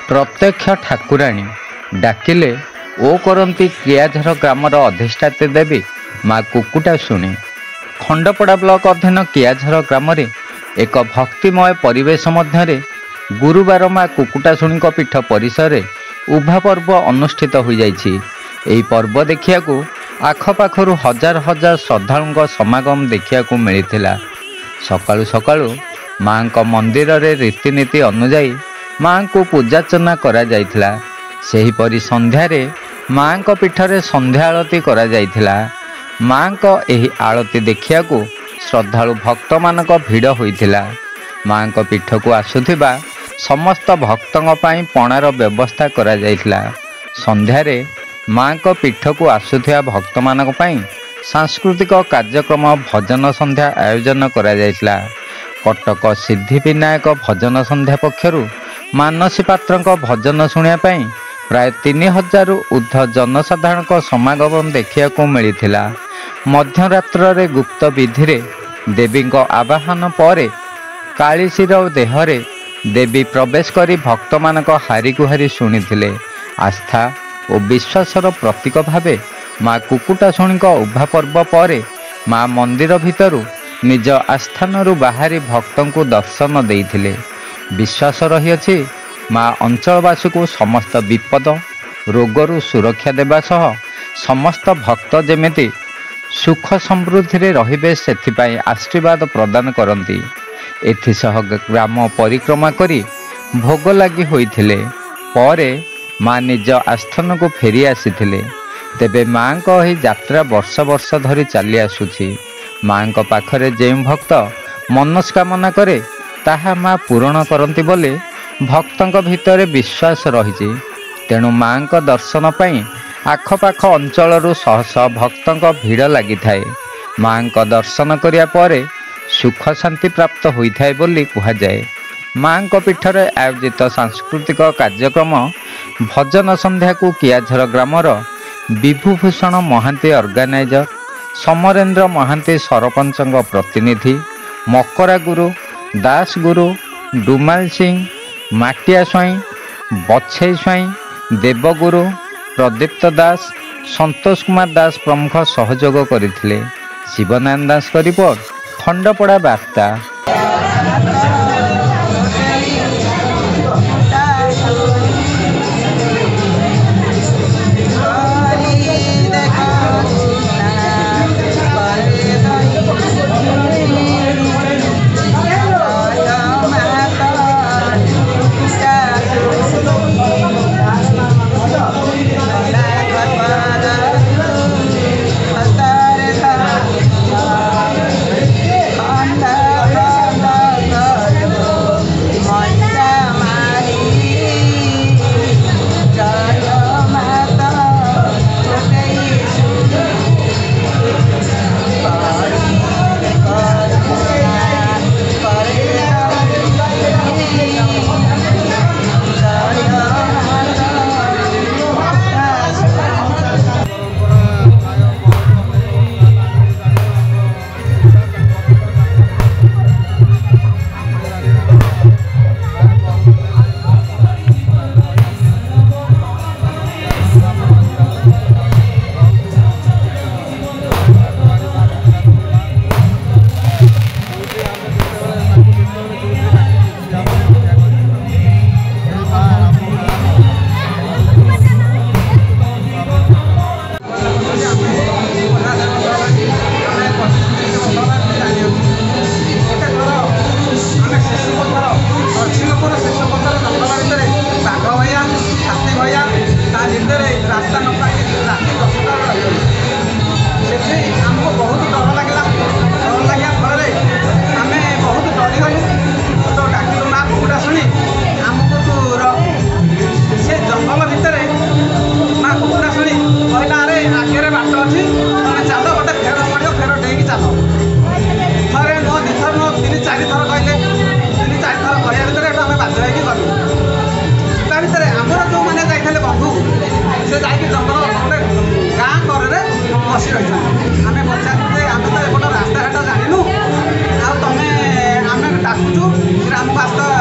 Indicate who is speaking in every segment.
Speaker 1: प्रत्यक्ष ठाकुराणी डाकिले ओ करती क्रियाझर ग्रामर अधिष्ठात्री देवी माँ कुकुटा शुणी। खंडपड़ा ब्लॉक अधीन कियाझर ग्राम एक भक्तिमय परिवेश मध्य गुरुवार माँ कुकुटा शुणी पीठ परिसर उभा पर्व अनुष्ठित हो जाइछि। एही पर्व देखिया आखपाखु हजार हजार श्रद्धालुं समागम देखा मिलता। सकाळु सकाळु माँ मंदिर रे रीतिनीति अनुजाई माँ को पूजार्चना करा जाइथिला। सेहीपरि संध्यारे माँ पीठरे संध्या आरती करा जाइथिला। माँ एही आरती देखिया श्रद्धालु भक्त मानक भिड़ होइथिला। माँ पीठ को आसुथिबा समस्त भक्तों पाई पणार व्यवस्था करा जाइथिला। संध्यारे माँ पीठ को आसुथिबा भक्त मानक पाई सांस्कृतिक कार्यक्रम भजन संध्या आयोजन करा जाइथिला। कटक सिद्धिविनायक भजन संध्या पक्षरु मानसी पात्र भजन शुणा प्राय 3000 ऊर्ध्व जनसाधारण समागम देखा मिलता। मध्यरात्र गुप्त विधि रे देवी आवाहन पर कालीसीर देहरे देवी प्रवेश करी भक्त मानक हारी गुहारी शुणिथिले। आस्था और विश्वासर प्रतीक भावे माँ कुकुटा शुणी उभा पर्व पर माँ मंदिर भितरु निज आस्थानरु बाहरी भक्तों को दर्शन देइथिले। विश्वास रही माँ अंचलवासी को समस्त विपद रोगरु सुरक्षा देवा सह समस्त भक्त जेमिति सुख समृद्धि रे रहिबे सेथिपाई आशीर्वाद प्रदान करती। एथिसह ग्राम परिक्रमा करी भोग लगी होइथिले। परे माँ निज आस्थान को फेरी आसीथिले। तेबे माँ को ही यात्रा वर्ष वर्ष धरी चली आसुछि। माँ पाखरे जेउ भक्त मनस्कामना करे ताहा माँ पूरण करती बोले भक्तों भितर विश्वास रही। तेणु माँ दर्शन पाई आखपाख अंचल शह शह भक्तों भिड़ लगी थाए। माँ दर्शन करिया परे सुख शांति प्राप्त होइथाए बोली कहुए। माँ पीठरे आयोजित सांस्कृतिक कार्यक्रम भजन संध्या को कियाझर ग्रामर विभूभूषण महांती ऑर्गेनाइजर, समरेन्द्र महांती सरपंच प्रतिनिधि, मकरा गुरु, दास गुरु, डुमाल सिंह, माटिया स्वाई, बछई स्वाई, देवगुरु, प्रदीप्त दास, संतोष कुमार दास प्रमुख सहयोग करथिले। शिवनारायण दास का रिपोर्ट, खंडपड़ा वार्ता।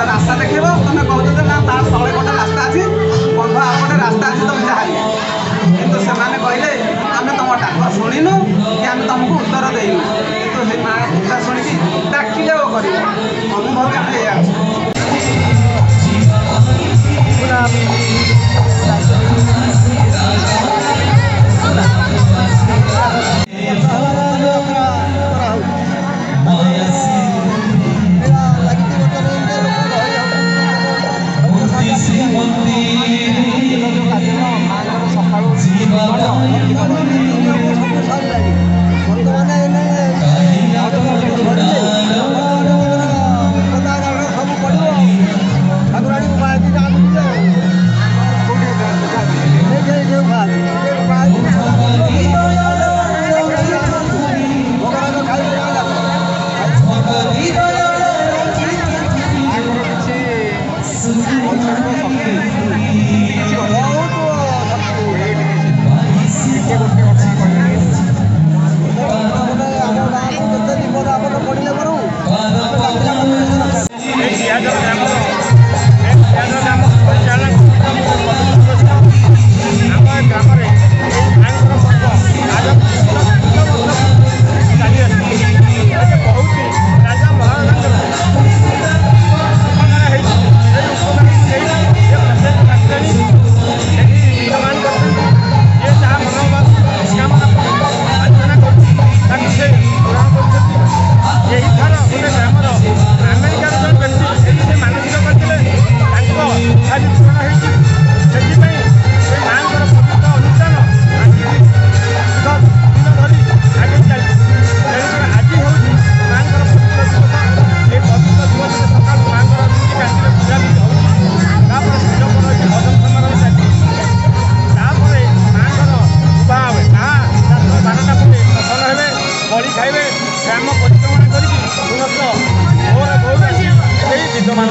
Speaker 2: रास्ता देखो तुम कौच ना तले गोटे रास्ता अच्छी ଶୁଣିନୁ କି ଆମେ ତମକୁ ଉତ୍ତର ଦେଇନୁ, କିନ୍ତୁ ସେ ମା କଥା ଶୁଣିକି ଡାକିଲେ ଓ କରିବ ଅନୁଭବ ଆମେ ଏଇଆ ଗ୍ରାମ ପରିକ୍ରମା କରିକି ବିଦ୍ୟମାନ